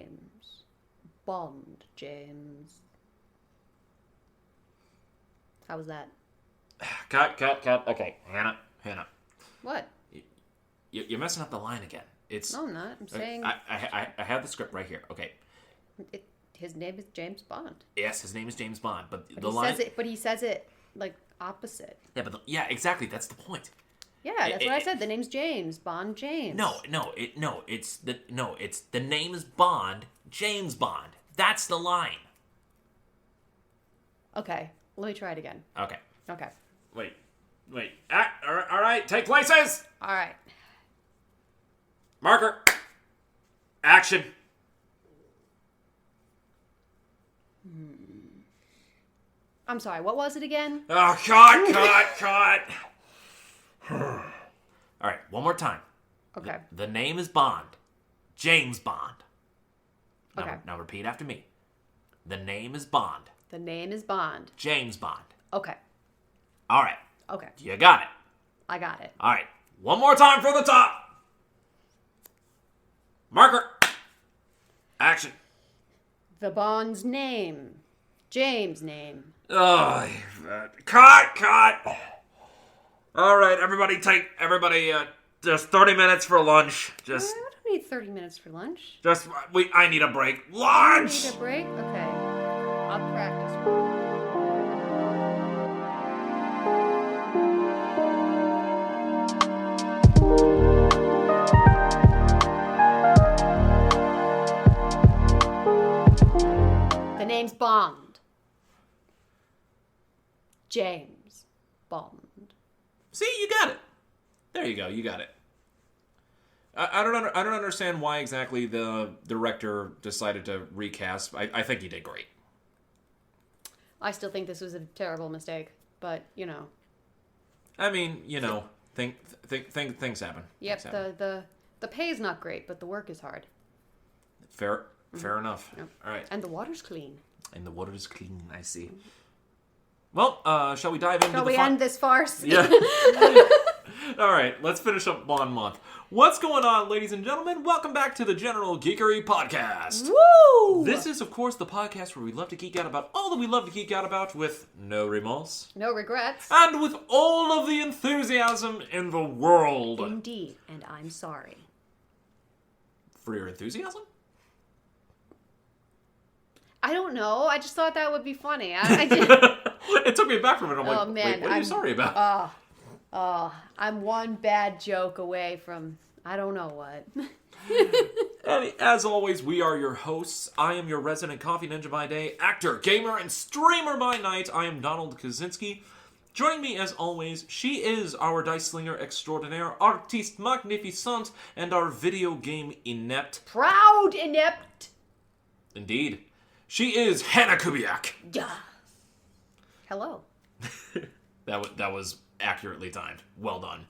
James. Bond James. How was that? Cut. Okay, Hannah. What? You're messing up the line again. It's No, I'm not. I'm saying... I have the script right here. Okay. His name is James Bond. Yes, his name is James Bond, but But the he line... says it, like, opposite. Yeah, but exactly. That's the point. Yeah, that's what I said. The name's James. Bond James. It's the name is Bond, James Bond. That's the line. Okay, let me try it again. Okay. Okay. Wait. All right, take places. All right. Marker. Action. I'm sorry, what was it again? Oh, cut. All right, one more time. Okay. The name is Bond. James Bond. Okay. Now repeat after me. The name is Bond. The name is Bond. James Bond. Okay. All right. Okay. You got it. I got it. All right. One more time for the top. Marker. Action. The Bond's name. James' name. Oh, cut. All right, everybody, just 30 minutes for lunch. I don't need 30 minutes for lunch. I need a break. Lunch! Need a break? Okay. I'll practice. The name's Bond. James Bond. See, you got it. There you go. You got it. I don't understand why exactly the director decided to recast. I think he did great. I still think this was a terrible mistake, but I mean, things happen. Yep. Things happen. The pay's not great, but the work is hard. Fair enough. Yep. All right. And the water's clean. And the water is clean. I see. Well, shall we dive into Shall we end this farce? Yeah. All right, let's finish up Bond month. What's going on, ladies and gentlemen? Welcome back to the General Geekery podcast. Woo! This is, of course, the podcast where we love to geek out about all that we love to geek out about with no remorse. No regrets. And with all of the enthusiasm in the world. Indeed, and I'm sorry. For your enthusiasm? I don't know. I just thought that would be funny. I did. It took me back from it. I'm like, man, wait, what are you sorry about? I'm one bad joke away from I don't know what. And as always, we are your hosts. I am your resident coffee ninja by day, actor, gamer, and streamer by night. I am Donald Kaczynski. Joining me, as always, she is our dice slinger extraordinaire, artiste magnificent, and our video game inept. Proud inept. Indeed. She is Hannah Kubiak. Yeah. Hello. That was accurately timed. Well done.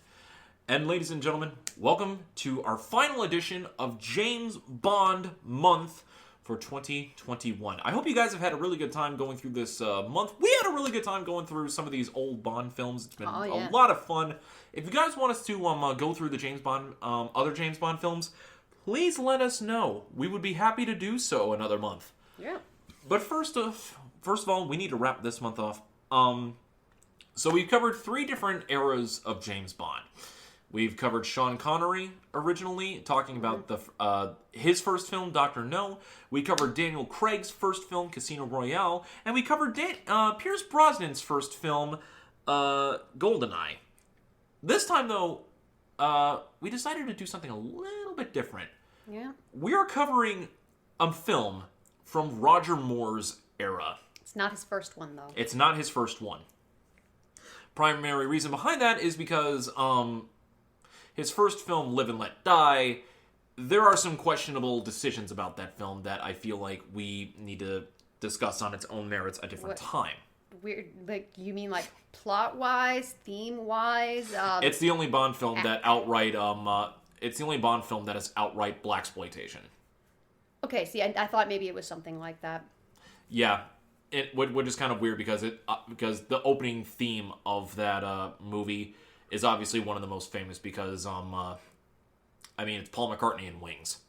And ladies and gentlemen, welcome to our final edition of James Bond month for 2021. I hope you guys have had a really good time going through this month. We had a really good time going through some of these old Bond films. It's been a lot of fun. If you guys want us to go through the James Bond, other James Bond films, please let us know. We would be happy to do so another month. Yeah. But first of all, we need to wrap this month off. So we've covered 3 different eras of James Bond. We've covered Sean Connery originally, talking about his first film, Dr. No. We covered Daniel Craig's first film, Casino Royale. And we covered Pierce Brosnan's first film, GoldenEye. This time, though, we decided to do something a little bit different. Yeah. We are covering a film from Roger Moore's era. It's not his first one, though. It's not his first one. Primary reason behind that is because his first film, Live and Let Die, there are some questionable decisions about that film that I feel like we need to discuss on its own merits a different time. Weird, you mean plot-wise, theme-wise? It's the only Bond film that outright it's the only Bond film that is outright blaxploitation. Okay, see, I thought maybe it was something like that. Yeah, which is kind of weird because the opening theme of that movie is obviously one of the most famous because it's Paul McCartney in Wings.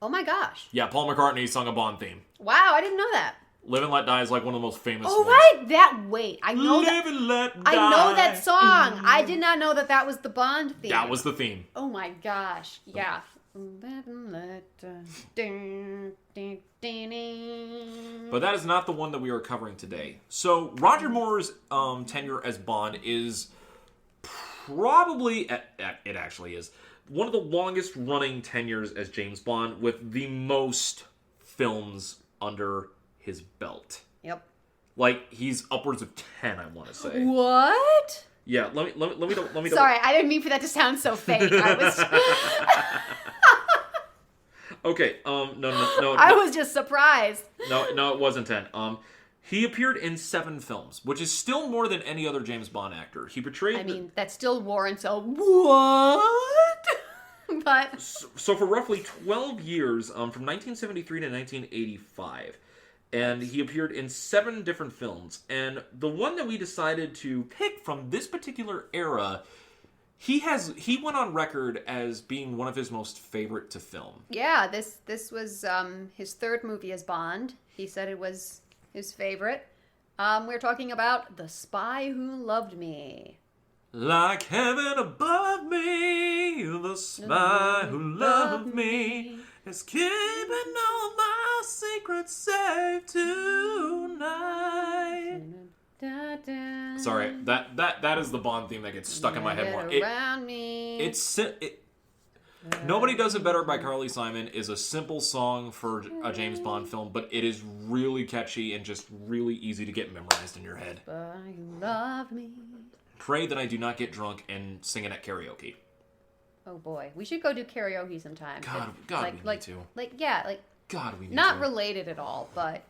Oh my gosh. Yeah, Paul McCartney sung a Bond theme. Wow, I didn't know that. Live and Let Die is like one of the most famous Oh, ones. right. Wait. I know Live that. and Let Die. I know that song. I did not know that was the Bond theme. That was the theme. Oh my gosh. Yeah. Live and let die. Ding, ding, ding, ding. But that is not the one that we are covering today. So Roger Moore's tenure as Bond is probably, it actually is, one of the longest running tenures as James Bond with the most films under his belt. Yep. Like, he's upwards of 10, I want to say. What? Yeah, let me Sorry, I didn't mean for that to sound so fake. I was Okay, no. I was just surprised. No, it wasn't 10. He appeared in 7 films, which is still more than any other James Bond actor. He portrayed... I mean, that still warrants a what? But... So for roughly 12 years, from 1973 to 1985, and he appeared in 7 different films. And the one that we decided to pick from this particular era, he went on record as being one of his most favorite to film. Yeah, this was his 3rd movie as Bond. He said it was his favorite. We're talking about The Spy Who Loved Me. Like heaven above me, the spy who loved me is keeping all my secrets safe tonight. Sorry, that is the Bond theme that gets stuck in my head more. Nobody Does It Better by Carly Simon is a simple song for a James Bond film, but it is really catchy and just really easy to get memorized in your head. Spy Who Loved Me. Pray that I do not get drunk and sing it at karaoke. Oh boy, we should go do karaoke sometime. God, we need to. God, we need to. Not related at all, but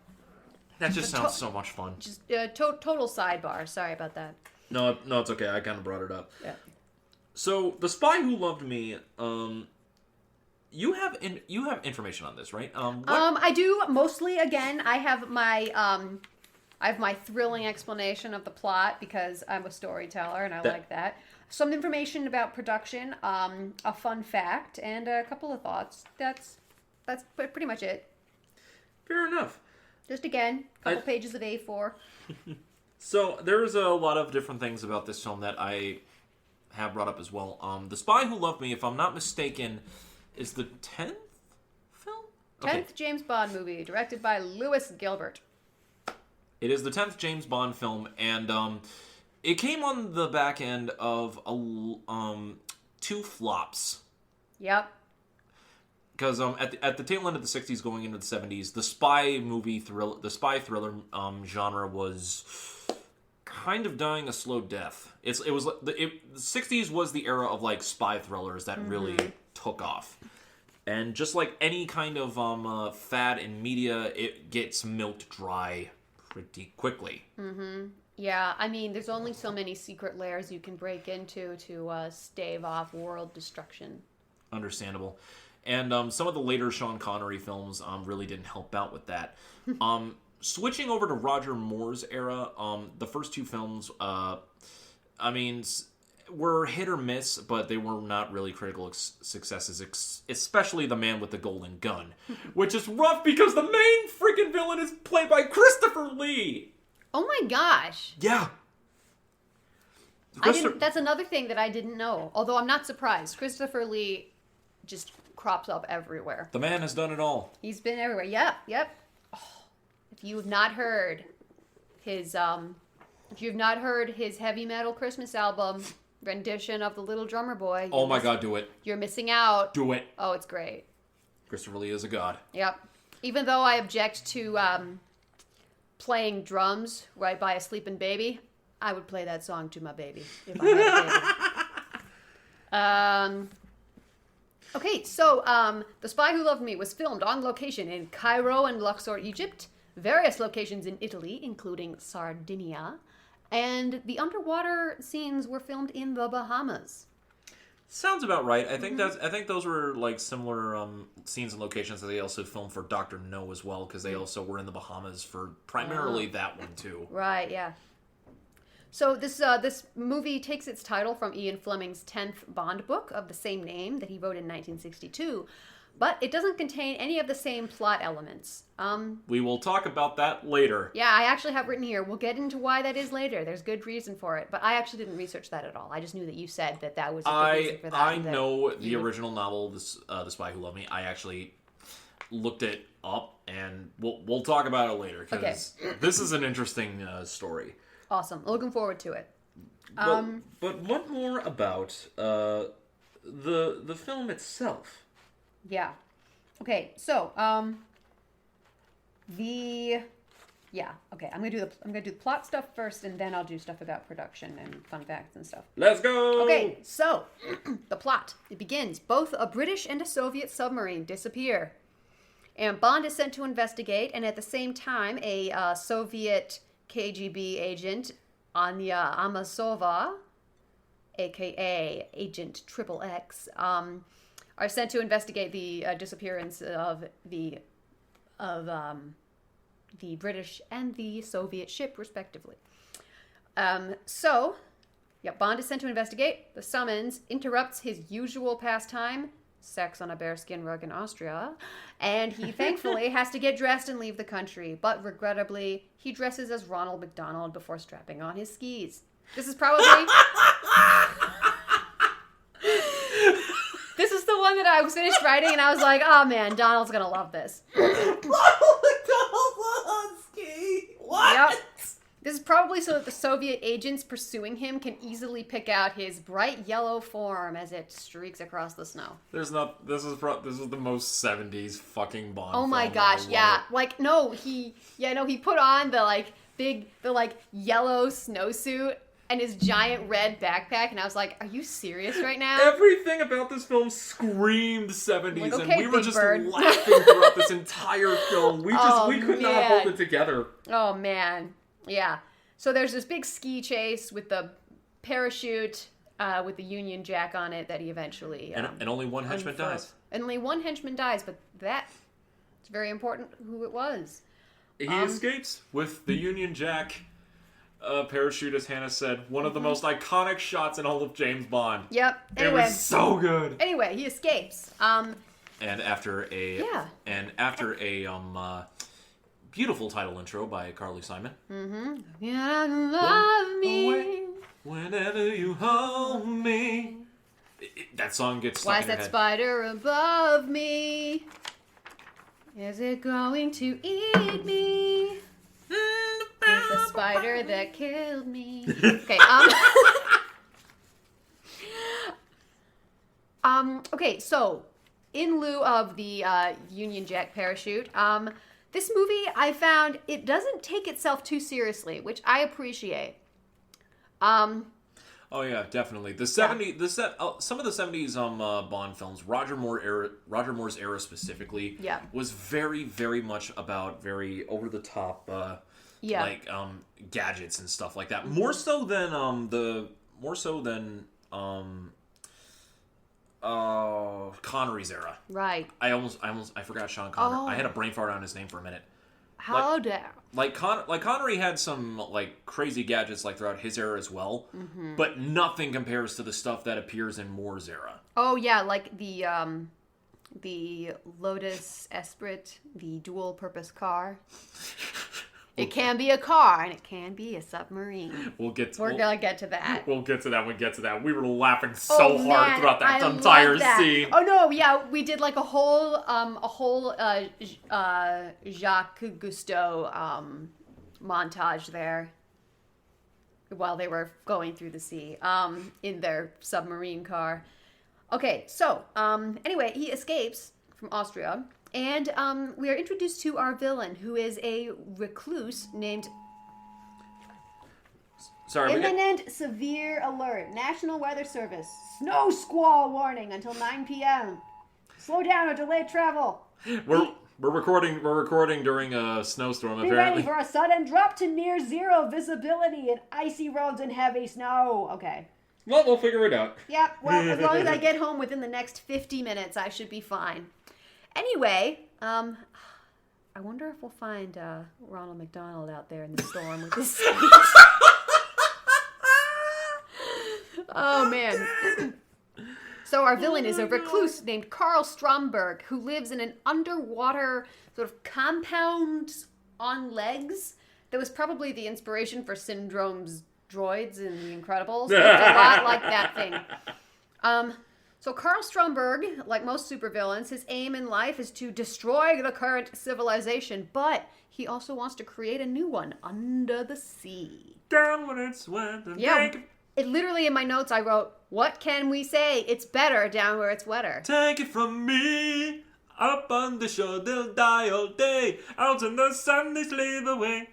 that just sounds so much fun. just total sidebar. Sorry about that. No, it's okay. I kind of brought it up. Yeah. So, The Spy Who Loved Me. You have information on this, right? I do mostly. Again, I have my thrilling explanation of the plot because I'm a storyteller and I like that. Some information about production, a fun fact, and a couple of thoughts. That's pretty much it. Fair enough. Just again, a couple pages of A4. So there's a lot of different things about this film that I have brought up as well. The Spy Who Loved Me, if I'm not mistaken, is the 10th film? 10th James Bond movie, directed by Lewis Gilbert. It is the 10th James Bond film, and it came on the back end of 2 flops. Yep. Because at the tail end of the 60s, going into the 70s, the spy thriller genre was kind of dying a slow death. The 60s was the era of like spy thrillers that really took off, and just like any kind of fad in media, it gets milked dry pretty quickly. Yeah, I mean, there's only so many secret layers you can break into to stave off world destruction. Understandable. And some of the later Sean Connery films really didn't help out with that. Switching over to Roger Moore's era, the first 2 films, were hit or miss, but they were not really critical successes, especially The Man with the Golden Gun, which is rough because the main freaking villain is played by Christopher Lee. Oh my gosh. Yeah. That's another thing that I didn't know, although I'm not surprised. Christopher Lee just crops up everywhere. The man has done it all. He's been everywhere. Yep. Oh, if you have not heard his heavy metal Christmas album rendition of The Little Drummer Boy, oh my God, do it. You're missing out. Do it. Oh, it's great. Christopher Lee is a god. Yep. Even though I object to playing drums right by a sleeping baby, I would play that song to my baby if I had a baby. Okay, so The Spy Who Loved Me was filmed on location in Cairo and Luxor, Egypt, various locations in Italy, including Sardinia, and the underwater scenes were filmed in the Bahamas. Sounds about right. I think those were like similar scenes and locations that they also filmed for Dr. No as well, because they also were in the Bahamas for primarily that one too. Right, yeah. So this movie takes its title from Ian Fleming's 10th Bond book of the same name that he wrote in 1962. but it doesn't contain any of the same plot elements. We will talk about that later. Yeah, I actually have written here. We'll get into why that is later. There's good reason for it, but I actually didn't research that at all. I just knew that you said that was a good reason for that. I know the original novel, The Spy Who Loved Me. I actually looked it up, and we'll talk about it later because this is an interesting story. Awesome. Looking forward to it. But what more about the film itself? Yeah. Okay. So I'm gonna do the plot stuff first, and then I'll do stuff about production and fun facts and stuff. Let's go. Okay. So the plot, it begins. Both a British and a Soviet submarine disappear, and Bond is sent to investigate. And at the same time, a Soviet KGB agent, Anya Amasova, aka Agent XXX, are sent to investigate the disappearance of the British and the Soviet ship, respectively. Bond is sent to investigate. The summons interrupts his usual pastime, sex on a bearskin rug in Austria, and he thankfully has to get dressed and leave the country. But regrettably, he dresses as Ronald McDonald before strapping on his skis. This is probably... This is the one that I was finished writing, and I was like, oh man, Donald's gonna love this. Ronald McDonald on ski. What? Yep. This is probably so that the Soviet agents pursuing him can easily pick out his bright yellow form as it streaks across the snow. This is the most 70s fucking Bond. Oh my film. gosh, yeah. It. He put on the yellow snowsuit and his giant red backpack, and I was like, are you serious right now? Everything about this film screamed 70s, like, okay, and we were just Bird. laughing throughout this entire film. We could not hold it together. Oh man. Yeah. So there's this big ski chase with the parachute with the Union Jack on it that he eventually and only one henchman dies. And only one henchman dies, but it's very important who it was. He escapes with the Union Jack parachute, as Hannah said, one of the most iconic shots in all of James Bond. Yep. Anyway, it was so good. Anyway, he escapes. And after a beautiful title intro by Carly Simon. Mm-hmm. Yeah, love me whenever you hold me. That song gets stuck Why in is your that head. spider above me? Is it going to eat me? It's the spider that killed me. Okay, okay, so in lieu of the Union Jack parachute, this movie, I found, it doesn't take itself too seriously, which I appreciate. Oh yeah, definitely. Some of the 70s Bond films, Roger Moore's era specifically, was very, very much about very over the top gadgets and stuff like that. Mm-hmm. More so than Connery's era. Right. I forgot Sean Connery. Oh. I had a brain fart on his name for a minute. How dare? Connery had some crazy gadgets throughout his era as well, but nothing compares to the stuff that appears in Moore's era. Oh yeah, like the Lotus Esprit, the dual purpose car. It can be a car and it can be a submarine. We're gonna get to that. We'll get to that when we get to that. We were laughing so hard throughout that entire scene. Oh no, yeah, we did a whole Jacques Cousteau montage there while they were going through the sea in their submarine car. Okay, so anyway, he escapes from Austria. And we are introduced to our villain, who is a recluse named... Imminent severe alert. National Weather Service. Snow squall warning until 9 p.m. Slow down or delay travel. We're recording during a snowstorm, Be apparently. ready for a sudden drop to near zero visibility and icy roads and heavy snow. Okay. Well, we'll figure it out. Yep. Well, as long as I get home within the next 50 minutes, I should be fine. Anyway, I wonder if we'll find Ronald McDonald out there in the storm with his skis. Oh, man. So our villain is a recluse named Carl Stromberg, who lives in an underwater sort of compound on legs that was probably the inspiration for Syndrome's droids in The Incredibles. It's a lot like that thing. So Carl Stromberg, like most supervillains, his aim in life is to destroy the current civilization, but he also wants to create a new one under the sea. Down when it's wet. Yeah, it literally in my notes I wrote, what can we say? It's better down where it's wetter. Take it from me. Up on the shore, they'll die all day. Out in the sun, they slave away.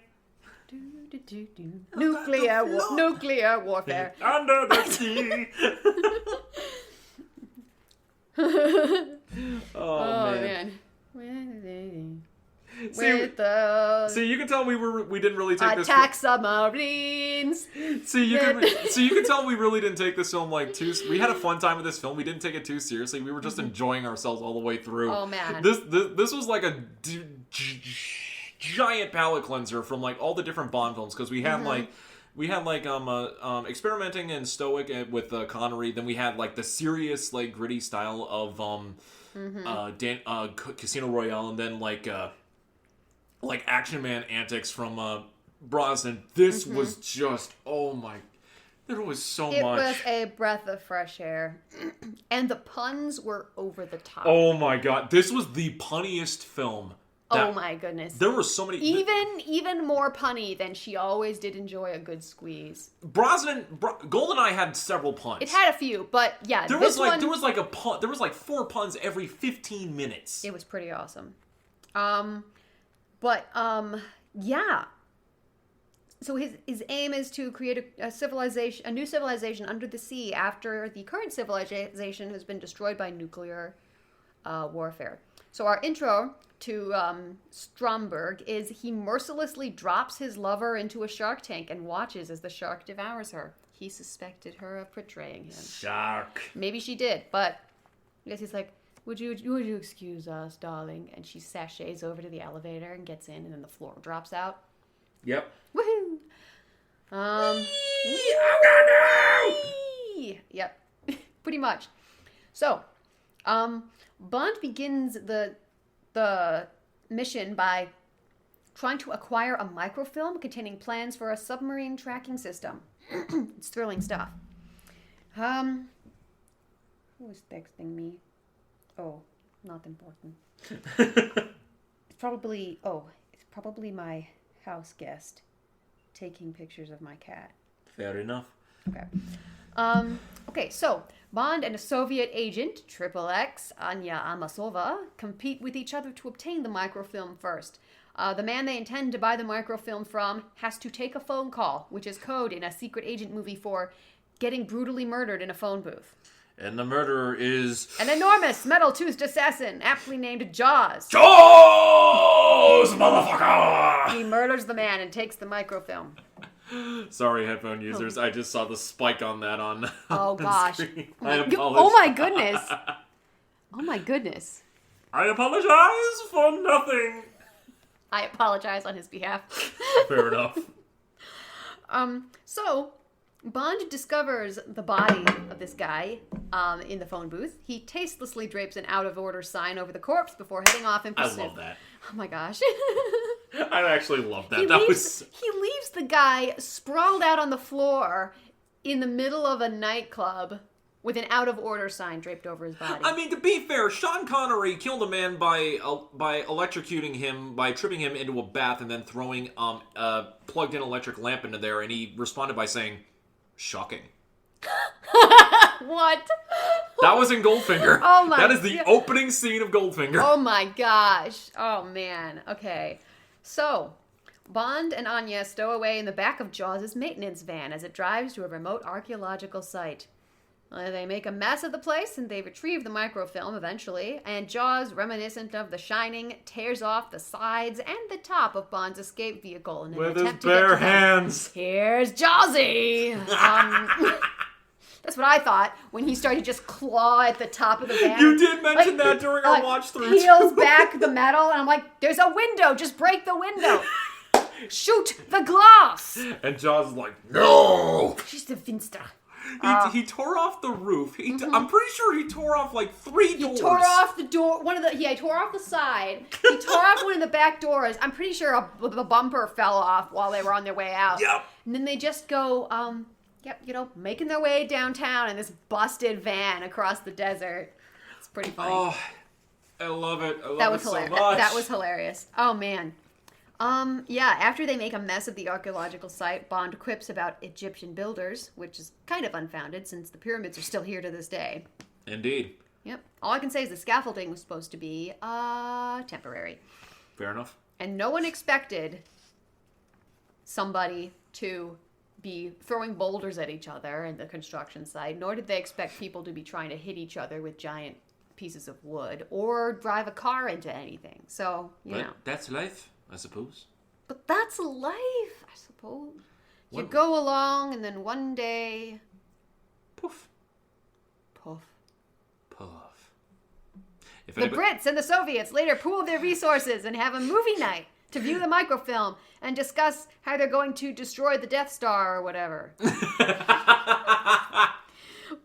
Nuclear warfare. Under the sea. Oh man. See, you can tell we didn't really take this. Attack submarines. See, you can tell we really didn't take this film like too. We had a fun time with this film. We didn't take it too seriously. We were just enjoying ourselves all the way through. Oh man. This was like a giant palate cleanser from like all the different Bond films, because we had experimenting and stoic with Connery. Then we had like the serious, like gritty style of Casino Royale, and then like Action Man antics from Brosnan. This was just, oh my, there was so much. It was a breath of fresh air, and the puns were over the top. Oh my god, this was the punniest film. Oh my goodness. There were so many... Even more punny than she always did enjoy a good squeeze. GoldenEye had several puns. It had a few, but yeah, there was like 4 puns every 15 minutes. It was pretty awesome. Yeah. So his aim is to create a new civilization under the sea after the current civilization has been destroyed by nuclear warfare. So our intro to Stromberg is he mercilessly drops his lover into a shark tank and watches as the shark devours her. He suspected her of betraying him. Shark. Maybe she did, but I guess he's like, would you excuse us, darling? And she sachets over to the elevator and gets in, and then the floor drops out. Yep. Woohoo! Yep. Pretty much. So, Bond begins the mission by trying to acquire a microfilm containing plans for a submarine tracking system. It's thrilling stuff. Who is texting me? Oh, not important. It's probably my house guest taking pictures of my cat. Fair enough. Okay. Okay, so Bond and a Soviet agent, XXX, Anya Amasova, compete with each other to obtain the microfilm first. The man they intend to buy the microfilm from has to take a phone call, which is code in a secret agent movie for getting brutally murdered in a phone booth. And the murderer is... an enormous metal-toothed assassin, aptly named Jaws. Jaws, motherfucker! He murders the man and takes the microfilm. Sorry, headphone users. I just saw the spike on that on gosh. Screen. I apologize. Oh my goodness. Oh my goodness. I apologize for nothing. I apologize on his behalf. Fair enough. So Bond discovers the body of this guy in the phone booth. He tastelessly drapes an out-of-order sign over the corpse before heading off in pursuit. I love that. Oh my gosh. I actually love that. He leaves the guy sprawled out on the floor in the middle of a nightclub with an out-of-order sign draped over his body. I mean, to be fair, Sean Connery killed a man by electrocuting him, by tripping him into a bath and then throwing a plugged-in electric lamp into there, and he responded by saying, "Shocking." What? That was in Goldfinger. Oh my God. That is the opening scene of Goldfinger. Oh my gosh. Oh man. Okay. So, Bond and Anya stow away in the back of Jaws' maintenance van as it drives to a remote archaeological site. They make a mess of the place and they retrieve the microfilm eventually, and Jaws, reminiscent of The Shining, tears off the sides and the top of Bond's escape vehicle in an with his attempt to bare get to them. hands. Here's Jawsy! That's what I thought when he started to just claw at the top of the van. You did mention that during our watch through. Peels back the metal, and I'm like, there's a window, just break the window. Shoot the glass! And Jaws is like, no! She's the Finster. He tore off the roof. I'm pretty sure he tore off like 3 doors. He tore off the door. He tore off the side. He tore off one of the back doors. I'm pretty sure the bumper fell off while they were on their way out. Yep. And then they just go, making their way downtown in this busted van across the desert. It's pretty funny. Oh, I love it. I love it so much. That was hilarious. Oh, man. After they make a mess of the archaeological site, Bond quips about Egyptian builders, which is kind of unfounded since the pyramids are still here to this day. Indeed. Yep. All I can say is the scaffolding was supposed to be temporary. Fair enough. And no one expected somebody to be throwing boulders at each other in the construction site, nor did they expect people to be trying to hit each other with giant pieces of wood or drive a car into anything. So, you know. That's life, I suppose. But that's life, I suppose. You go along and then one day... Poof. Puff. Puff. The Brits and the Soviets later pool their resources and have a movie night to view the microfilm and discuss how they're going to destroy the Death Star or whatever.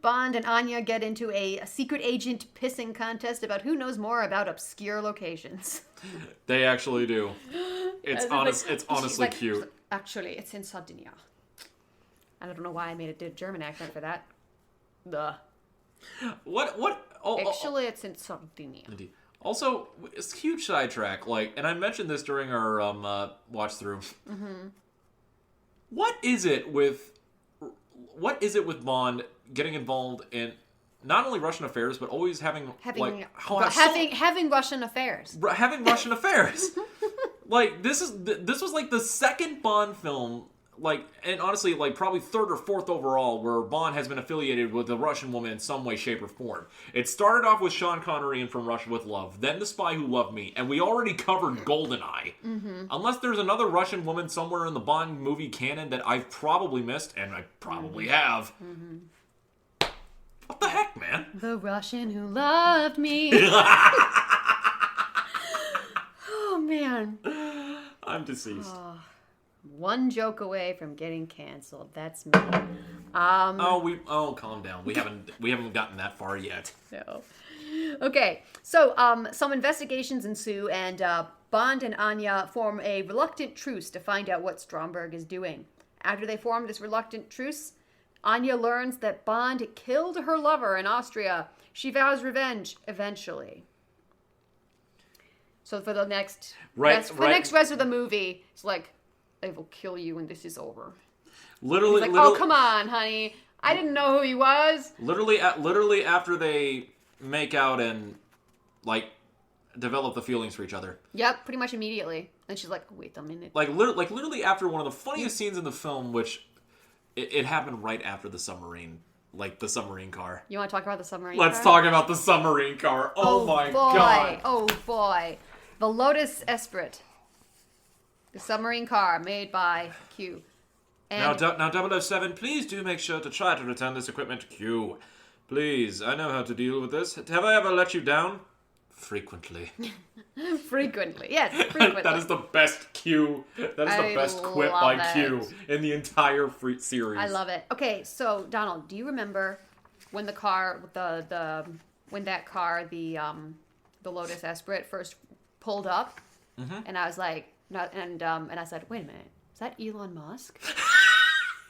Bond and Anya get into a secret agent pissing contest about who knows more about obscure locations. They actually do. It's honestly cute. Actually, it's in Sardinia. I don't know why I made a German accent for that. What? Actually, it's in Sardinia. Indeed. Also, it's a huge sidetrack. And I mentioned this during our watch through. Mm-hmm. What is it with Bond getting involved in not only Russian affairs, but always having Russian affairs? Having Russian affairs. This was like the second Bond film. And honestly, probably third or fourth overall, where Bond has been affiliated with a Russian woman in some way, shape, or form. It started off with Sean Connery in From Russia with Love, then The Spy Who Loved Me, and we already covered GoldenEye. Mm-hmm. Unless there's another Russian woman somewhere in the Bond movie canon that I've probably missed, and I probably have. Mm-hmm. What the heck, man? The Russian Who Loved Me. Oh, man. I'm deceased. One joke away from getting canceled. That's me. Calm down. We haven't gotten that far yet. No. Okay, so some investigations ensue, and Bond and Anya form a reluctant truce to find out what Stromberg is doing. After they form this reluctant truce, Anya learns that Bond killed her lover in Austria. She vows revenge eventually. So for the next rest of the movie, it's like, I will kill you when this is over. Literally, oh, come on, honey. I didn't know who he was. Literally after they make out and, develop the feelings for each other. Yep, pretty much immediately. And she's like, wait a minute. Literally after one of the funniest scenes in the film, which it happened right after the submarine. The submarine car. You want to talk about the submarine car? Let's talk about the submarine car. Oh my God. Oh, boy. The Lotus Esprit. The submarine car made by Q. And now 007, please do make sure to try to return this equipment to Q. Please, I know how to deal with this. Have I ever let you down? Frequently. Frequently, yes, frequently. That is the best Q. That is the best quip by Q in the entire series. I love it. Okay, so Donald, do you remember when the Lotus Esprit first pulled up? Mm-hmm. And I was like, no, and I said, wait a minute, is that Elon Musk?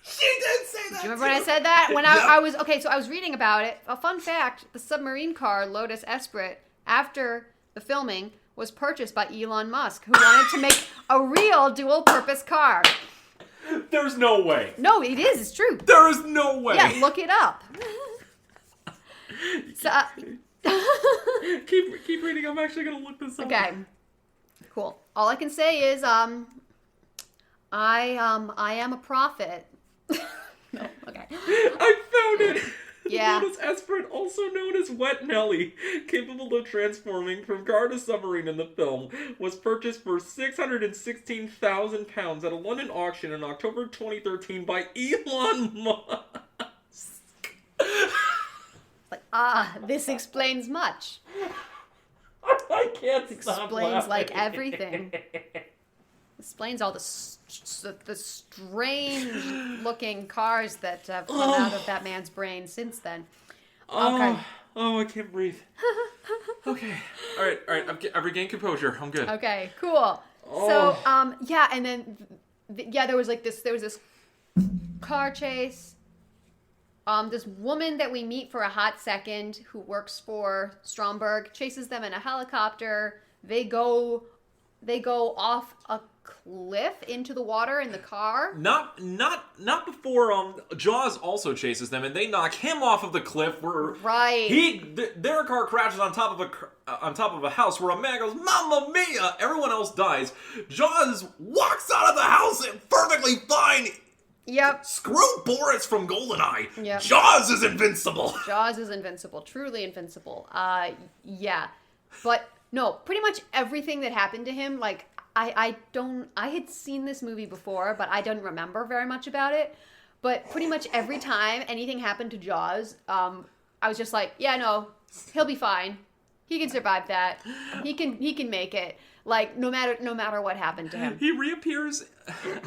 She did say that. Do you remember when I said that? When I was okay, so I was reading about it. A fun fact: the submarine car Lotus Esprit, after the filming, was purchased by Elon Musk, who wanted to make a real dual-purpose car. There's no way. No, it is. It's true. There is no way. Yeah, look it up. So, keep reading. I'm actually gonna look this up. Okay. Cool. All I can say is, I am a prophet. No, okay. I found it. Yeah. Lotus Esprit, also known as Wet Nelly, capable of transforming from car to submarine in the film, was purchased for £616,000 at a London auction in October 2013 by Elon Musk. This explains much. I can't Explains stop laughing. everything. explains all the strange looking cars that have come out of that man's brain since then. Okay. Oh, I can't breathe. Okay. All right. I've regained composure. I'm good. Okay, cool. Oh. So, yeah, and then, there was this car chase. This woman that we meet for a hot second who works for Stromberg chases them in a helicopter. They go off a cliff into the water in the car. Not before Jaws also chases them and they knock him off of the cliff where their car crashes on top of a house where a man goes, "Mamma mia!" Everyone else dies. Jaws walks out of the house and perfectly fine. Yep. Screw Boris from GoldenEye. Yep. Jaws is invincible. Jaws is invincible. Truly invincible. Yeah. But no, pretty much everything that happened to him, like, I had seen this movie before, but I don't remember very much about it. But pretty much every time anything happened to Jaws, I was just like, yeah, no, he'll be fine. He can survive that. He can make it. Like, no matter what happened to him. He reappears.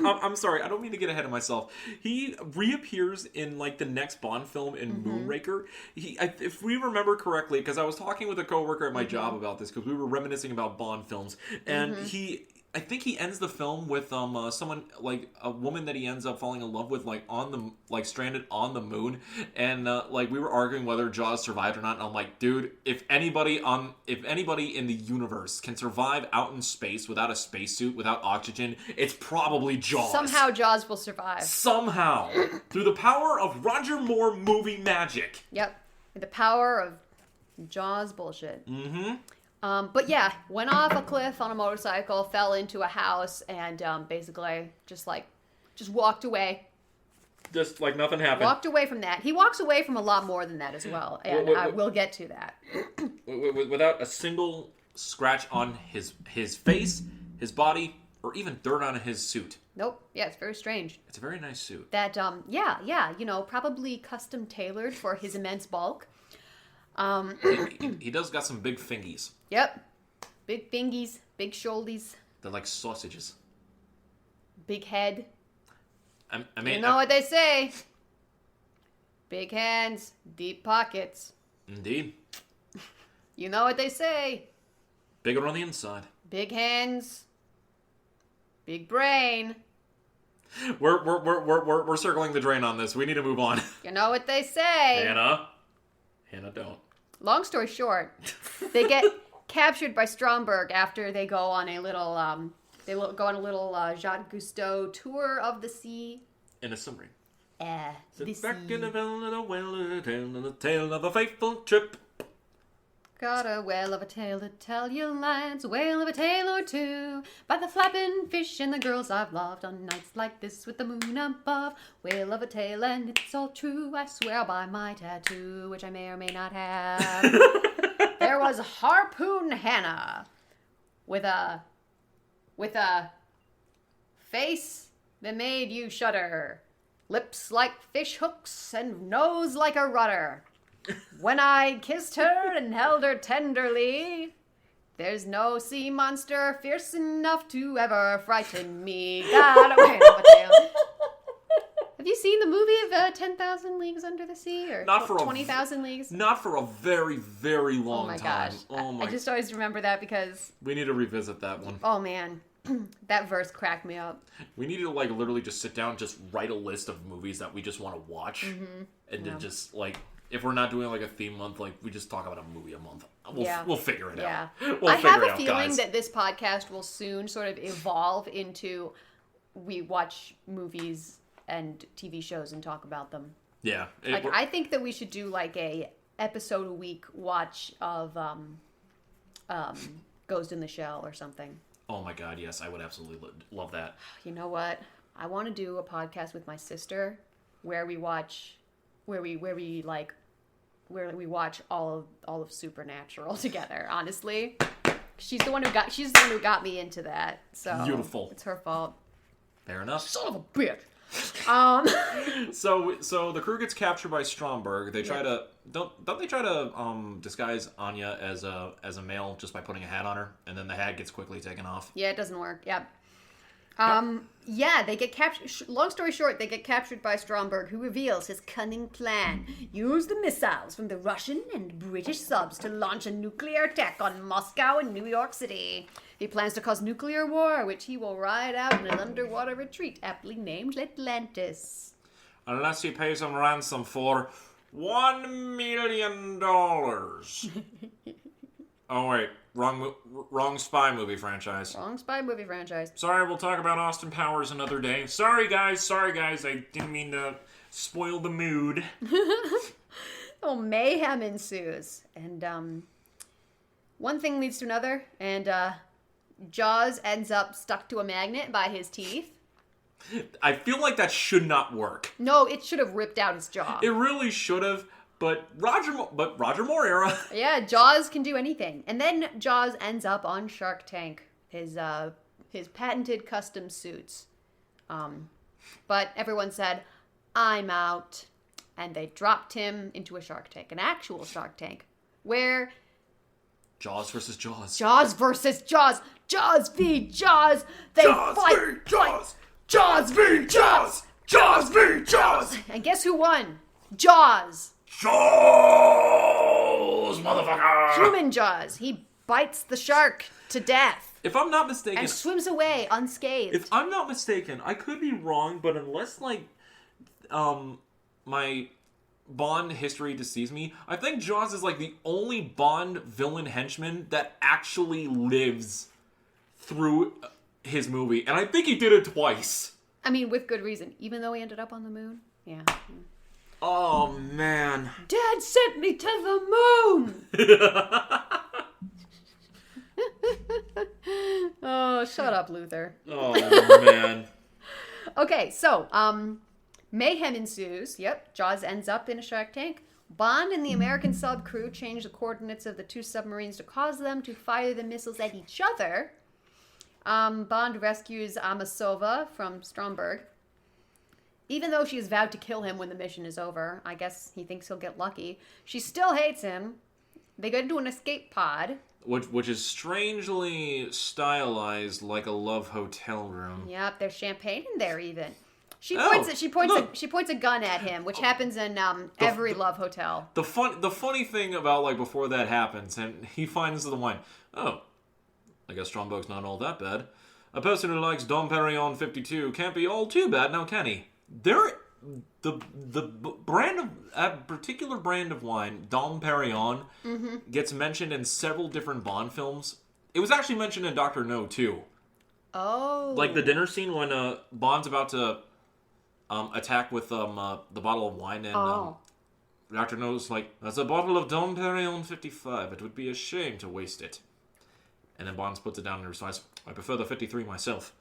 I'm sorry, I don't mean to get ahead of myself. He reappears in like the next Bond film in Moonraker. If we remember correctly, because I was talking with a coworker at my job about this, because we were reminiscing about Bond films, and I think he ends the film with someone, like a woman that he ends up falling in love with, stranded on the moon, and like we were arguing whether Jaws survived or not. And I'm like, dude, if anybody in the universe can survive out in space without a spacesuit, without oxygen, it's probably Jaws. Somehow Jaws will survive. Somehow, through the power of Roger Moore movie magic. Yep, the power of Jaws bullshit. Mm-hmm. But yeah, went off a cliff on a motorcycle, fell into a house, and basically just walked away. Just like nothing happened. Walked away from that. He walks away from a lot more than that as well, and I will get to that. Without a single scratch on his face, his body, or even dirt on his suit. Nope. Yeah, it's very strange. It's a very nice suit. That, probably custom tailored for his immense bulk. He does got some big fingies. Yep. Big fingies, big shouldies. They're like sausages. Big head. I mean, you know what they say. Big hands, deep pockets. Indeed. You know what they say. Bigger on the inside. Big hands, big brain. We're circling the drain on this. We need to move on. You know what they say. Hannah, don't. Long story short, they get captured by Stromberg after they go on a little Jacques Cousteau tour of the sea. In a submarine. The Sit back sea. in the well, the tale of a faithful trip. Got a whale of a tale to tell you, lads, whale of a tale or two, by the flapping fish and the girls I've loved on nights like this with the moon above. Whale of a tale and it's all true, I swear by my tattoo, which I may or may not have. There was Harpoon Hannah with a face that made you shudder, lips like fish hooks and nose like a rudder. When I kissed her and held her tenderly, there's no sea monster fierce enough to ever frighten me. Got a whale of a tail. Have you seen the movie of 10,000 Leagues Under the Sea? Or Not for 20,000 Leagues? Not for a very, very long Oh my time. gosh. Oh my! I just always remember that because, We need to revisit that one. oh man, that verse cracked me up. We need to literally just sit down, just write a list of movies that we just want to watch, and then just if we're not doing a theme month, we just talk about a movie a month. We'll figure it out. I have a feeling that this podcast will soon sort of evolve into we watch movies and TV shows and talk about them. Yeah. I think that we should do a episode a week watch of Ghost in the Shell or something. Oh my god, yes, I would absolutely love that. You know what? I want to do a podcast with my sister where we watch all of Supernatural together. Honestly, she's the one who got me into that. So Beautiful. It's her fault. Fair enough. Son of a bitch. So the crew gets captured by Stromberg. They try to don't they try to disguise Anya as a male just by putting a hat on her, and then the hat gets quickly taken off. Yeah, it doesn't work. Yep. Yeah, they get captured. Long story short, they get captured by Stromberg, who reveals his cunning plan. Use the missiles from the Russian and British subs to launch a nuclear attack on Moscow and New York City. He plans to cause nuclear war, which he will ride out in an underwater retreat aptly named Atlantis. Unless he pays him ransom for $1 million. Oh, wait. Wrong spy movie franchise. Wrong spy movie franchise. Sorry, we'll talk about Austin Powers another day. Sorry, guys. I didn't mean to spoil the mood. Oh, mayhem ensues. And, one thing leads to another, and, Jaws ends up stuck to a magnet by his teeth. I feel like that should not work. No, it should have ripped out his jaw. It really should have, but Roger Moore era. Yeah, Jaws can do anything. And then Jaws ends up on Shark Tank, his patented custom suits. But everyone said, I'm out. And they dropped him into a Shark Tank, an actual Shark Tank, where... Jaws versus Jaws. Jaws versus Jaws. Jaws v. Jaws. They fight. Jaws. Jaws v. Jaws. Jaws v. Jaws. And guess who won? Jaws. Jaws, motherfucker. Human Jaws. He bites the shark to death. If I'm not mistaken. And swims away unscathed. If I'm not mistaken, I could be wrong, but unless, my Bond history deceives me, I think Jaws is, the only Bond villain henchman that actually lives through his movie. And I think he did it twice. I mean, with good reason. Even though he ended up on the moon. Yeah. Oh, man. Dad sent me to the moon! Oh, shut up, Luther. Oh, man. Okay, so, mayhem ensues. Yep, Jaws ends up in a Shark Tank. Bond and the American sub crew change the coordinates of the two submarines to cause them to fire the missiles at each other. Bond rescues Amasova from Stromberg. Even though she has vowed to kill him when the mission is over, I guess he thinks he'll get lucky. She still hates him. They go into an escape pod. Which is strangely stylized like a love hotel room. Yep, there's champagne in there even. She points a gun at him, which happens in every love hotel. The funny thing about before that happens, and he finds the wine. Oh, I guess Stromberg's not all that bad. A person who likes Dom Perignon 52 can't be all too bad, now can he? The brand of a particular brand of wine, Dom Perignon, gets mentioned in several different Bond films. It was actually mentioned in Dr. No too. Oh, the dinner scene when Bond's about to attack with the bottle of wine, and Dr. No's that's a bottle of Dom Perignon 55. It would be a shame to waste it. And then Bonds puts it down and responds, I prefer the 53 myself.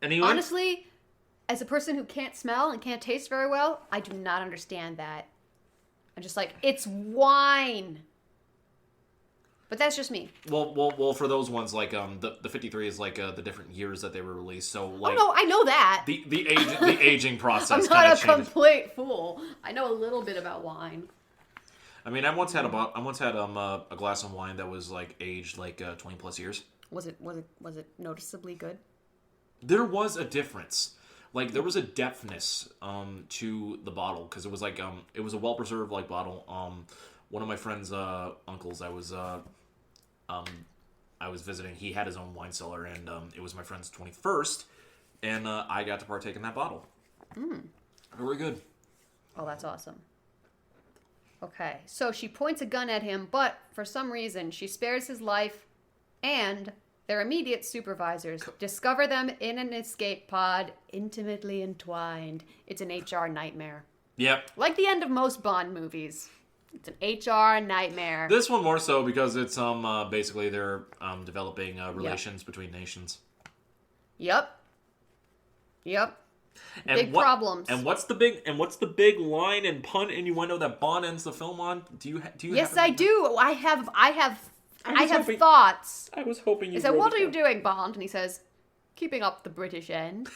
Anyway, honestly, as a person who can't smell and can't taste very well, I do not understand that. I'm just it's wine. But that's just me. Well, for those ones, the 53 is the different years that they were released. So oh no, I know that. The aging process. I'm not a complete fool. I know a little bit about wine. I mean, I once had a glass of wine that was aged 20 plus years. Was it noticeably good? There was a difference. There was a depthness to the bottle, because it was it was a well preserved bottle. One of my friend's uncles, I was visiting. He had his own wine cellar, and it was my friend's 21st, and I got to partake in that bottle. Very good. Oh, that's awesome. Okay, so she points a gun at him, but for some reason she spares his life, and their immediate supervisors discover them in an escape pod, intimately entwined. It's an HR nightmare. Yep. Like the end of most Bond movies. It's an HR nightmare. This one more so because it's basically they're developing relations between nations. Yep. And big problems. And what's the big line and pun innuendo that Bond ends the film on? Do you? Yes, I do. I have thoughts. I was hoping you. He said, "What are you doing, Bond?" And he says, "Keeping up the British end."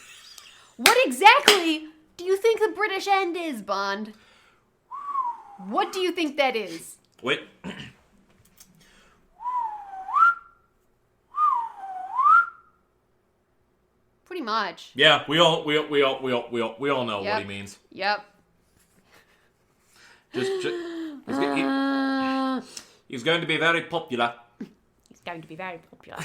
What exactly do you think the British end is, Bond? What do you think that is? Wait. much. Yeah, we all know what Yep. he means. Yep. He's going to be very popular. He's going to be very popular.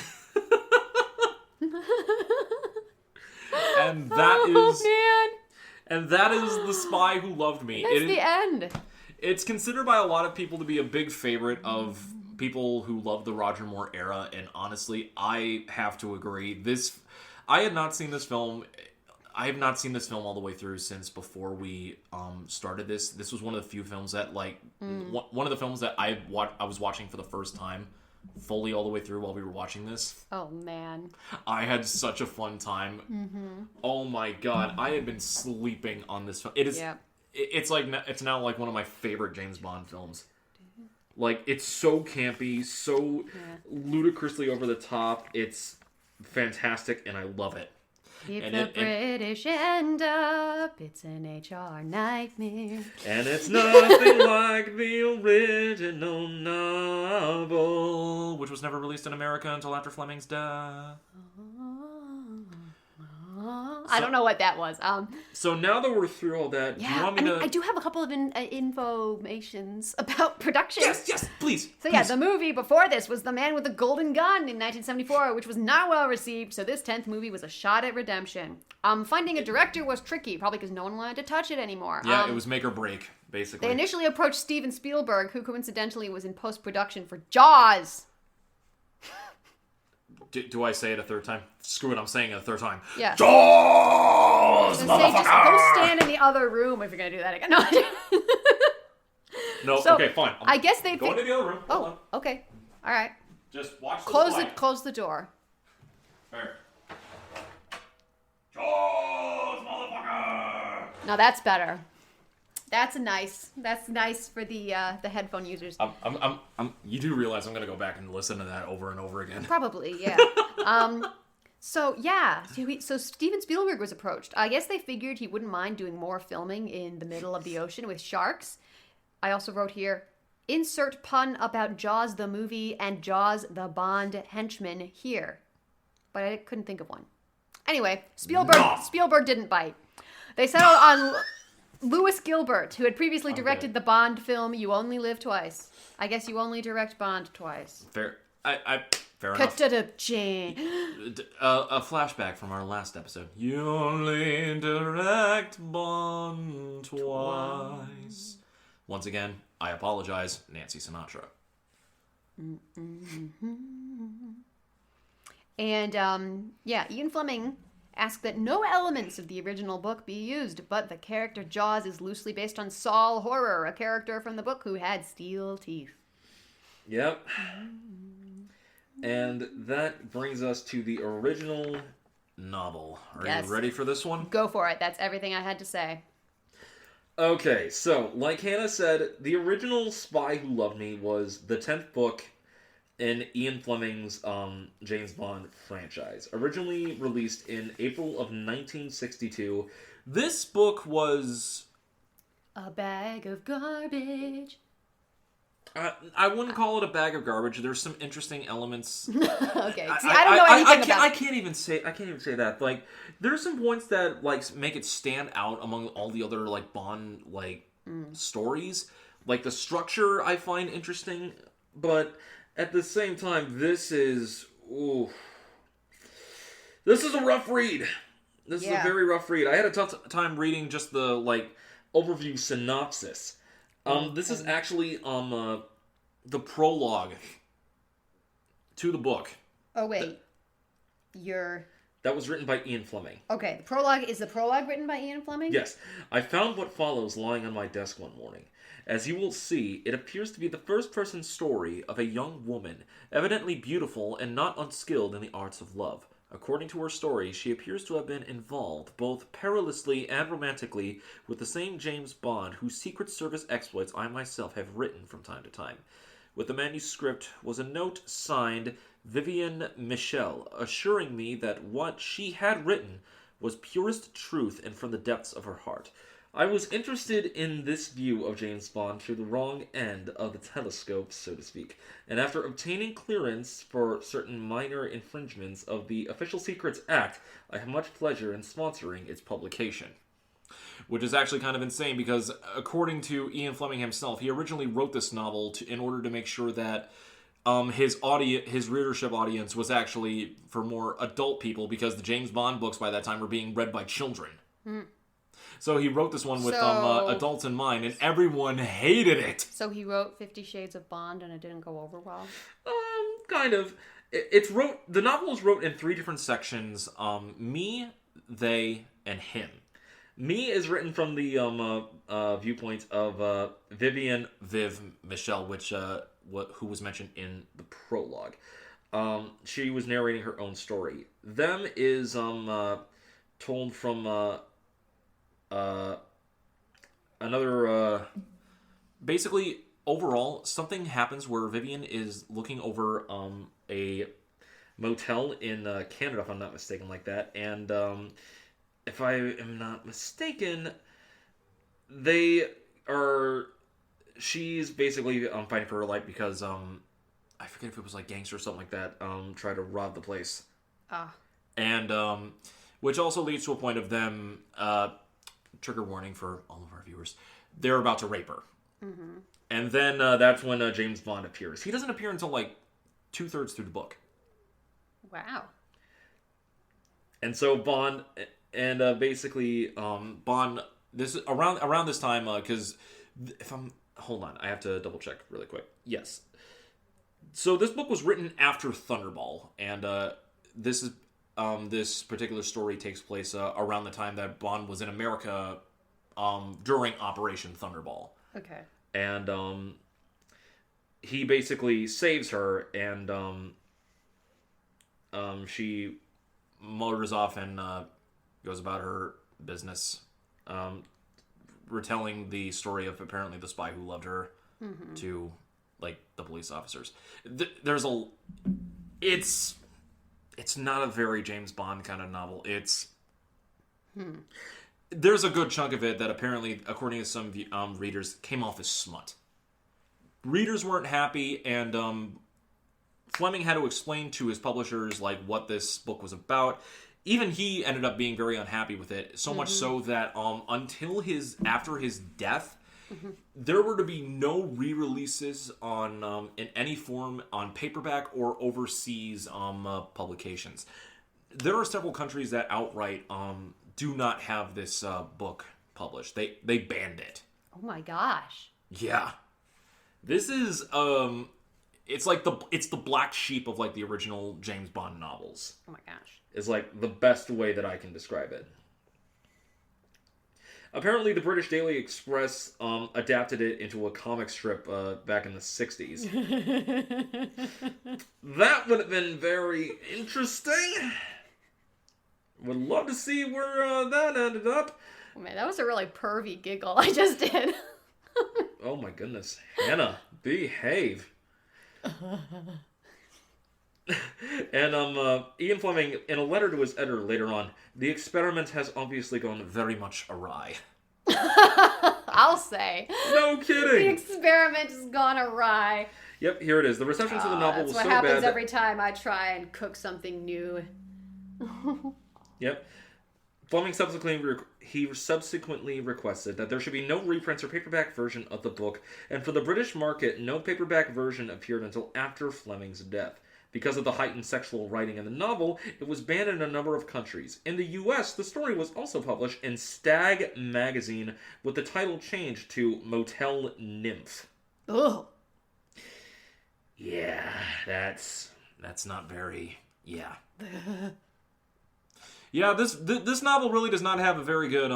And that is man. and that is The Spy Who Loved Me. That's the end. It's considered by a lot of people to be a big favorite of people who love the Roger Moore era, and honestly, I have to agree. I had not seen this film. I have not seen this film all the way through since before we started this. This was one of the few films that, one of the films that I was watching for the first time, fully all the way through while we were watching this. Oh, man. I had such a fun time. Mm-hmm. Oh my god, I had been sleeping on this film. It is. Yep. It's now like one of my favorite James Bond films. Like, it's so campy, so ludicrously over the top. It's fantastic, and I love it. If the British end up, it's an HR nightmare. And it's nothing like the original novel, which was never released in America until after Fleming's death. I don't know what that was. So now that we're through all that, do you want me to... I do have a couple of informations about production. Yes, please. So yeah, the movie before this was The Man with the Golden Gun in 1974, which was not well received, so this 10th movie was a shot at redemption. Finding a director was tricky, probably because no one wanted to touch it anymore. Yeah, it was make or break, basically. They initially approached Steven Spielberg, who coincidentally was in post-production for Jaws. Do I say it a third time? Screw it, I'm saying it a third time. Yeah. Jaws, motherfucker! Just go stand in the other room if you're going to do that again. No. No, So, okay, fine. I guess they Go into the other room. Hold on. Okay. All right. Just watch the Close the door. Fair. Jaws, motherfucker! Now that's better. That's nice for the headphone users. You do realize I'm gonna go back and listen to that over and over again. Probably, yeah. So Steven Spielberg was approached. I guess they figured he wouldn't mind doing more filming in the middle of the ocean with sharks. I also wrote here, insert pun about Jaws the movie and Jaws the Bond henchman here. But I couldn't think of one. Anyway, Spielberg didn't bite. They settled on Lewis Gilbert, who had previously directed the Bond film You Only Live Twice. I guess you only direct Bond twice. Fair. Fair enough. A flashback from our last episode. You only direct Bond twice. Once again, I apologize, Nancy Sinatra. And, Ian Fleming asked that no elements of the original book be used, but the character Jaws is loosely based on Saul Horror, a character from the book who had steel teeth. Yep. And that brings us to the original novel. Are you ready for this one? Go for it. That's everything I had to say. Okay, so, like Hannah said, the original Spy Who Loved Me was the 10th book in Ian Fleming's James Bond franchise. Originally released in April of 1962. This book was... a bag of garbage. I wouldn't call it a bag of garbage. There's some interesting elements. Okay. See, I don't know anything about it. I can't even say that. Like, there's some points that like make it stand out among all the other like Bond stories. Like the structure I find interesting, but at the same time, this is a rough read. This is a very rough read. I had a tough time reading just the like overview synopsis. This is actually the prologue to the book. Oh wait, that was written by Ian Fleming. Okay, the prologue is the prologue written by Ian Fleming? Yes. I found what follows lying on my desk one morning. As you will see, it appears to be the first-person story of a young woman, evidently beautiful and not unskilled in the arts of love. According to her story, she appears to have been involved, both perilously and romantically, with the same James Bond, whose Secret Service exploits I myself have written from time to time. With the manuscript was a note signed Vivienne Michel, assuring me that what she had written was purest truth and from the depths of her heart. I was interested in this view of James Bond through the wrong end of the telescope, so to speak, and after obtaining clearance for certain minor infringements of the Official Secrets Act, I have much pleasure in sponsoring its publication. Which is actually kind of insane because, according to Ian Fleming himself, he originally wrote this novel in order to make sure that his readership audience was actually for more adult people, because the James Bond books by that time were being read by children. So he wrote this one with adults in mind, and everyone hated it. So he wrote 50 Shades of Bond, and it didn't go over well? Kind of. The novel is wrote in 3 different sections, me, they, and him. Me is written from the viewpoint of Vivian Viv Michelle, who was mentioned in the prologue. She was narrating her own story. Them is told from another. Basically, overall, something happens where Vivian is looking over a motel in Canada, if I'm not mistaken, like that, and if I am not mistaken, she's basically fighting for her life because I forget if it was like gangsters or something like that try to rob the place. And which also leads to a point of them, trigger warning for all of our viewers, they're about to rape her. And then that's when James Bond appears. He doesn't appear until like 2/3 through the book. Wow. And so Bond, and basically Bond, this is around this time, because hold on, I have to double check really quick. Yes. So this book was written after Thunderball, and this particular story takes place around the time that Bond was in America during Operation Thunderball. Okay. And he basically saves her, and she motors off and goes about her business, retelling the story of apparently the spy who loved her to like the police officers. It's not a very James Bond kind of novel. There's a good chunk of it that apparently, according to some readers, came off as smut. Readers weren't happy, and Fleming had to explain to his publishers like what this book was about. Even he ended up being very unhappy with it, so much so that until after his death, there were to be no re-releases on in any form on paperback or overseas publications. There are several countries that outright do not have this book published. They banned it. Oh my gosh. Yeah. This is it's the black sheep of like the original James Bond novels. Oh my gosh. Is like the best way that I can describe it. Apparently, the British Daily Express adapted it into a comic strip back in the 60s. That would have been very interesting. Would love to see where that ended up. Oh man, that was a really pervy giggle I just did. Oh my goodness. Hannah, behave. And Ian Fleming, in a letter to his editor later on, the experiment has obviously gone Very much awry. I'll say. No The kidding. experiment has gone awry. Yep, here it is. The reception to the novel That's was what so happens bad. every time I try and cook something new. Yep. Fleming subsequently requested that there should be no reprints or paperback version of the book, and for the British market, no paperback version appeared until after Fleming's death. Because of the heightened sexual writing in the novel, it was banned in a number of countries. In the US, the story was also published in Stag magazine with the title changed to Motel Nymph. Ugh. Yeah, that's not very... Yeah, this novel really does not have a very good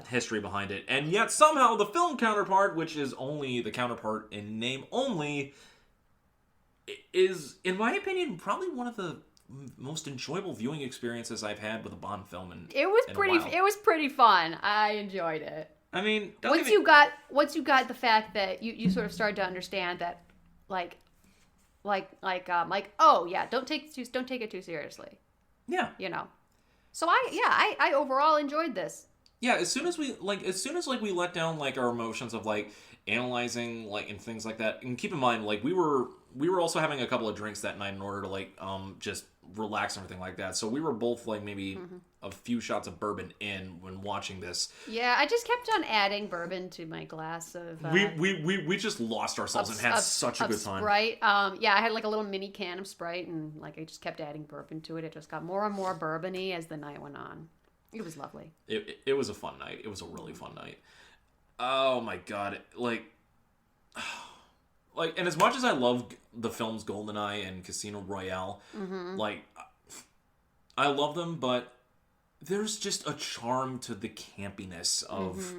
history behind it. And yet somehow the film counterpart, which is only the counterpart in name only, is, in my opinion, probably one of the most enjoyable viewing experiences I've had with a Bond film in It was in a pretty. while. It was pretty fun. I enjoyed it. I mean, Once you got the fact that you sort of started to understand that, like, oh yeah, don't take it too seriously. Yeah. You know. So I overall enjoyed this. Yeah, as soon as we let down like our emotions of like analyzing like and things like that, and keep in mind like we were also having a couple of drinks that night in order to like just relax and everything like that. So we were both like maybe a few shots of bourbon in when watching this. Yeah, I just kept on adding bourbon to my glass of. We just lost ourselves and had such a good time. Sprite. Yeah, I had like a little mini can of Sprite, and like I just kept adding bourbon to it. It just got more and more bourbony as the night went on. It was lovely. It was a fun night. It was a really fun night. Oh my god! Like, and as much as I love the films GoldenEye and Casino Royale, like, I love them, but there's just a charm to the campiness of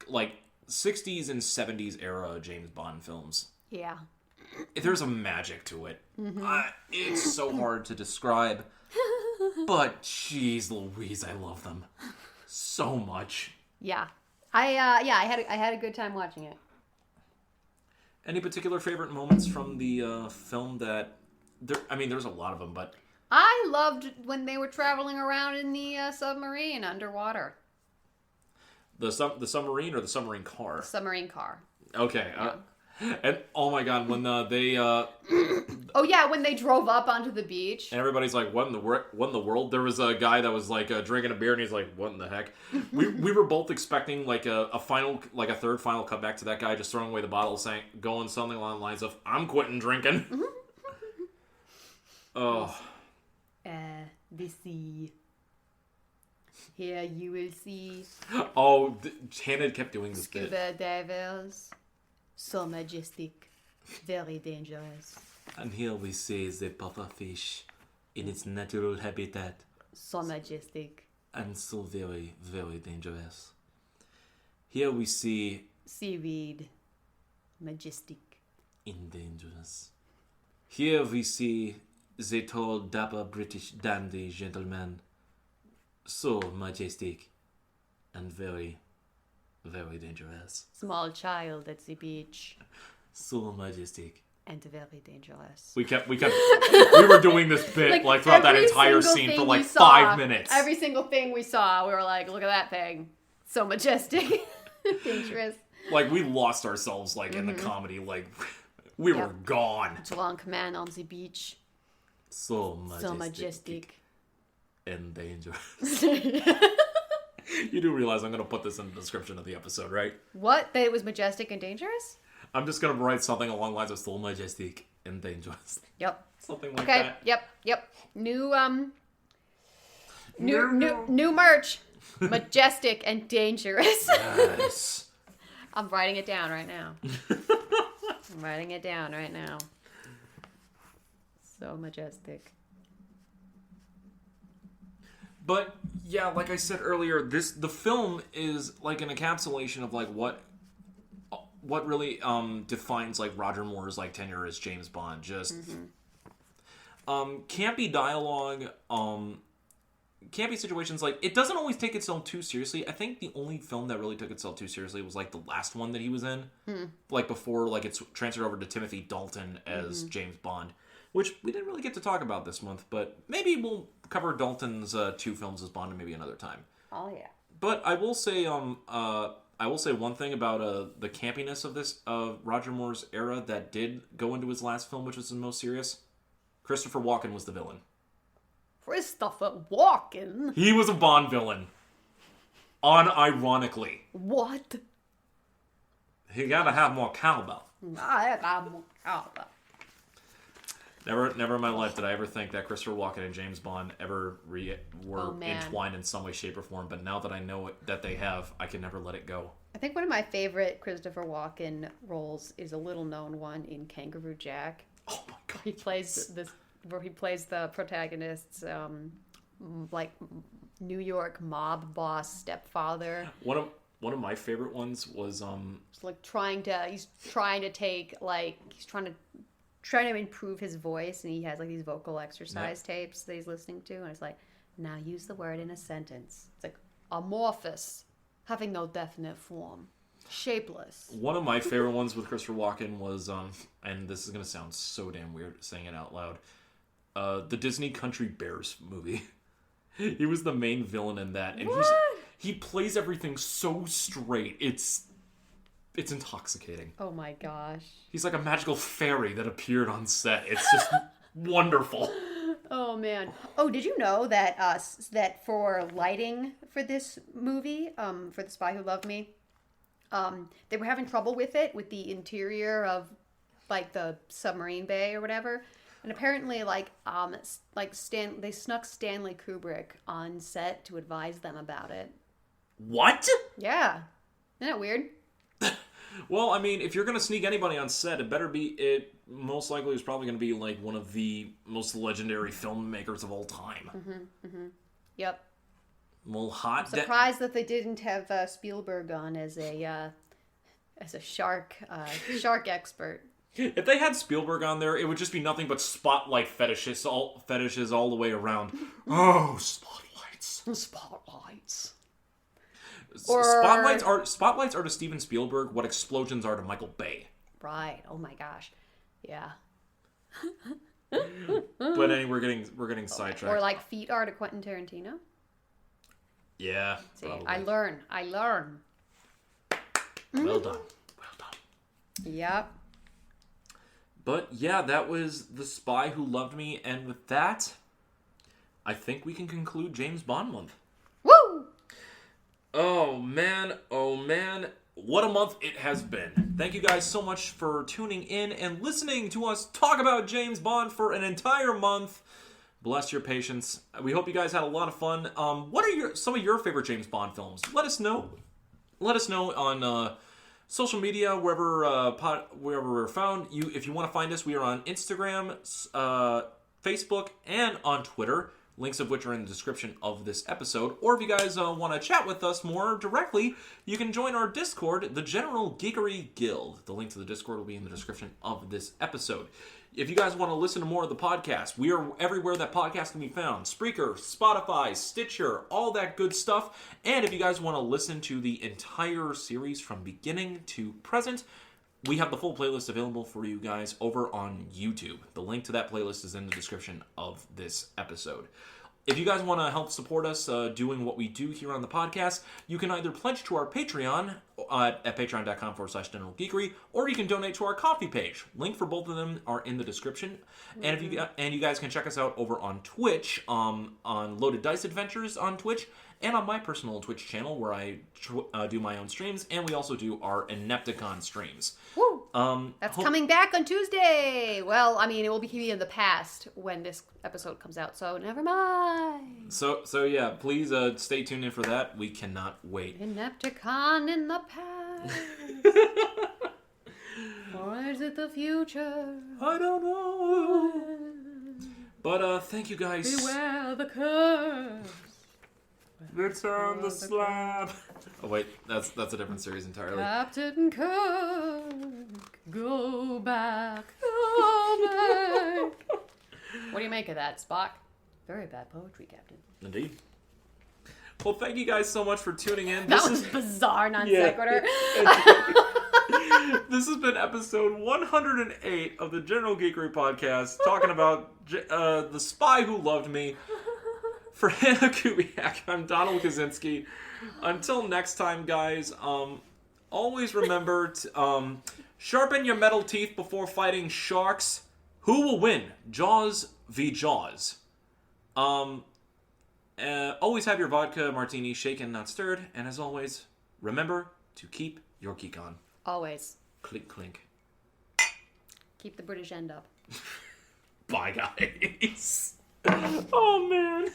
like 60s and 70s era James Bond films. Yeah. There's a magic to it. It's so hard to describe. But jeez Louise, I love them so much. Yeah. I had a good time watching it. Any particular favorite moments from the film that there's a lot of them, but I loved when they were traveling around in the submarine underwater. The submarine or the submarine car? Submarine car. Okay. Yeah. And oh my god, when they oh yeah, when they drove up onto the beach and everybody's like, what in the world? There was a guy that was like drinking a beer and he's like, what in the heck? we were both expecting like a third final cutback to that guy just throwing away the bottle, going something along the lines of, I'm quitting drinking. Oh. The sea. Here you will see. Oh, Hannah kept doing this bit. Scuba divers. So majestic, very dangerous. And here we see the pufferfish in its natural habitat. So majestic. And so very, very dangerous. Here we see... seaweed. Majestic. And dangerous. Here we see the tall, dapper British dandy gentleman. So majestic. And very... very dangerous. Small child at the beach. So majestic. And very dangerous. We were doing this bit like throughout that entire scene for like 5 minutes. Every single thing we saw, we were like, look at that thing. So majestic. Dangerous. Like we lost ourselves like in the comedy. Like we were gone. Drunk man on the beach. So majestic. So majestic. And dangerous. You do realize I'm going to put this in the description of the episode, right? What? That it was majestic and dangerous? I'm just going to write something along the lines of so majestic and dangerous. Yep. Something like that. Okay, yep. New merch. Majestic and dangerous. Yes. I'm writing it down right now. So majestic. But yeah, like I said earlier, the film is like an encapsulation of like what really defines like Roger Moore's like tenure as James Bond. Just campy dialogue, campy situations. Like it doesn't always take itself too seriously. I think the only film that really took itself too seriously was like the last one that he was in, like before like it's transferred over to Timothy Dalton as James Bond. Which we didn't really get to talk about this month, but maybe we'll cover Dalton's 2 films as Bond maybe another time. Oh yeah. But I will say, one thing about the campiness of this Roger Moore's era that did go into his last film, which was the most serious. Christopher Walken was the villain. Christopher Walken. He was a Bond villain. Unironically. What? He gotta have more cowbell. I got more cowbell. Never in my life did I ever think that Christopher Walken and James Bond ever were entwined in some way, shape, or form. But now that I know that they have, I can never let it go. I think one of my favorite Christopher Walken roles is a little-known one in Kangaroo Jack. Oh my god! He plays the protagonist's like New York mob boss stepfather. One of my favorite ones was It's like he's trying to improve his voice, and he has like these vocal exercise tapes that he's listening to, and it's like, now use the word in a sentence. It's like amorphous, having no definite form, shapeless. One of my favorite ones with Christopher Walken was and this is gonna sound so damn weird saying it out loud, the Disney Country Bears movie. He was the main villain in that, and He plays everything so straight. It's intoxicating. Oh my gosh. He's like a magical fairy that appeared on set. It's just wonderful. Oh man. Oh, did you know that that for lighting for this movie, for The Spy Who Loved Me, they were having trouble with it, with the interior of like the submarine bay or whatever. And apparently they snuck Stanley Kubrick on set to advise them about it. What? Yeah. Isn't that weird? Well, I mean, if you're going to sneak anybody on set, it most likely is probably going to be like one of the most legendary filmmakers of all time. Yep. Well, hot. Surprised that they didn't have Spielberg on as a shark expert. If they had Spielberg on there, it would just be nothing but spotlight fetishes all the way around. Oh, spotlights. Spotlights. Spotlights are to Steven Spielberg what explosions are to Michael Bay. Right. Oh my gosh. Yeah. But anyway, we're getting sidetracked. Or like feet are to Quentin Tarantino. Yeah. See, probably. I learn. Well done. Yep. But yeah, that was The Spy Who Loved Me, and with that, I think we can conclude James Bond month. Woo! Oh man, what a month it has been. Thank you guys so much for tuning in and listening to us talk about James Bond for an entire month. Bless your patience. We hope you guys had a lot of fun. What are some of your favorite James Bond films? Let us know. Let us know on social media, wherever we're found. If you want to find us, we are on Instagram, Facebook, and on Twitter. Links of which are in the description of this episode. Or if you guys want to chat with us more directly, you can join our Discord, the General Geekery Guild. The link to the Discord will be in the description of this episode. If you guys want to listen to more of the podcast, we are everywhere that podcasts can be found. Spreaker, Spotify, Stitcher, all that good stuff. And if you guys want to listen to the entire series from beginning to present, we have the full playlist available for you guys over on YouTube. The link to that playlist is in the description of this episode. If you guys want to help support us doing what we do here on the podcast, you can either pledge to our Patreon at patreon.com/generalgeekery, or you can donate to our Ko-fi page. Link for both of them are in the description. And you guys can check us out over on Twitch, on Loaded Dice Adventures on Twitch, and on my personal Twitch channel where I do my own streams, and we also do our Inepticon streams. Woo! That's coming back on Tuesday. Well, I mean, it will be in the past when this episode comes out, so never mind. So yeah, please stay tuned in for that. We cannot wait. Inepticon in the past. Or is it the future? I don't know. But thank you guys. Beware the curse. Return the slab. Oh wait, that's a different series entirely. Captain Kirk, go back. What do you make of that, Spock? Very bad poetry, Captain. Indeed. Well, thank you guys so much for tuning in. That was bizarre, non sequitur. This has been episode 108 of the General Geekery podcast, talking about The Spy Who Loved Me. For Hannah Kubiak, I'm Donald Kaczynski. Until next time, guys, always remember to sharpen your metal teeth before fighting sharks. Who will win? Jaws v. Jaws. Always have your vodka martini shaken, not stirred. And as always, remember to keep your geek on. Always. Clink, clink. Keep the British end up. Bye, guys. Oh, man.